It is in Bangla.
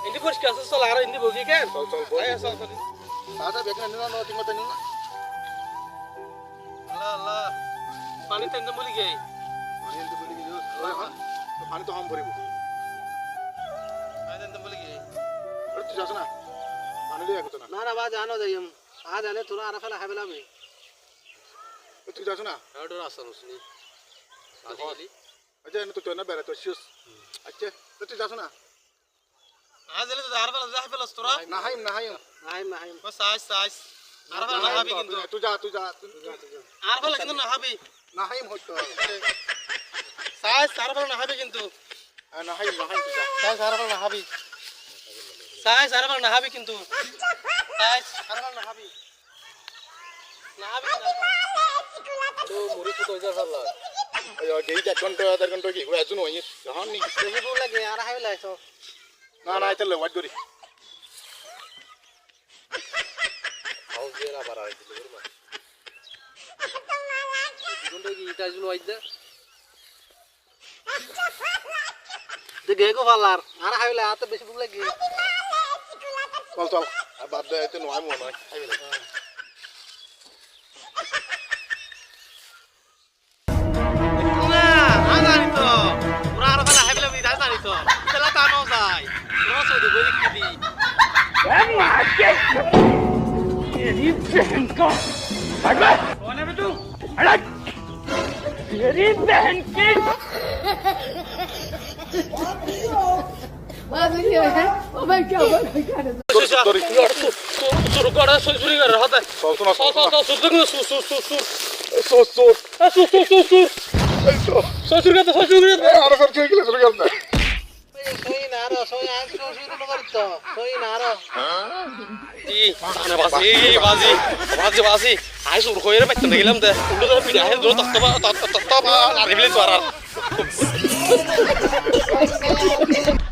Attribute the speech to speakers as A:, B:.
A: Ini poriskar চল আর ইন্দি বগি কেন
B: চল চল বল
A: আয় চল চল
B: আদা বেকনা নিনা ন ঠিক মত নিনা
A: আল্লাহ আল্লাহ পানি তেন্দে বলি গে
B: পানি এনতে বলি গিয়ে আল্লাহ হ্যাঁ পানি তো হাম ভরিব
A: পানি তেন্দে বলি গে
B: আরে তুই যাস না পানি লিয়ে আগত না
A: না না বা জানো যাইম আ জানে তোরা আর ফেলা হাবেলা আমি
B: তুই যাস না
A: আউডোর আসন শুনি আজি গলি
B: আচ্ছা এনে তো তুই না বেড়া তো শিওস আচ্ছা তুই যাস না
A: আ জালে তো আর ফেলা যা ফেলাস তোরা
B: না হাইম
A: নাইম বাস সাইজ আর ফেলা না হাবি কিন্তু
B: তুই যা
A: আর ফেলা কিন্তু না হাবি
B: না হাইম হইতো
A: সাইজ আর ফেলা না হাবি কিন্তু
B: না হাইম তুই যা
A: সাইজ আর ফেলা না হাবি সাইজ আর ফেলা না হাবি কিন্তু সাইজ আর ফেলা না হাবি না হাবি তো মুড়ি তো কইজা ফেলা
B: এই গেই 1 ঘন্টা 1.5 ঘন্টা কি হই আজুন হই যখন নি
A: দেখি বল লাগে আর হাইলা আইছো
B: না না এটা ওয়াট করি
A: আও জেরা বাড়া হইছে গুরমা গুন্ডে কি ইটা জুল হইছে দেখে গো ফালার আর হাইলা আতে বেশি ভুক লাগে
B: চল আর বাদ দে এতে নয় মনে হয়
A: না আজানি তো পুরা আর ফালা হাইলা বি দাজানি তো তেলা তানো যায় রস হইছে বলি কি দি
C: तेरी बहन का हटा
A: कौन है बे तू
C: हटा तेरी बहन की
A: শুরু করা শুরু করে হাতে
B: চল তো না
A: সো সো সো শুরু করে সু সু সু সু
B: সোর সোর
A: সু সু সু সু
B: এই তো
A: শুরু করতে শুরু করতে
B: আরে স্যার ঠিক আছে শুরু করতে
A: সই না আর সই আজ শুরু করতে সই না আর ই সামনে বাজি বাজি বাজি আই শুরু কইরে বাইতে গেলাম দে উল্টো ধরে পিড়া হে ধরে তক্তবা আর রিভিল তো আর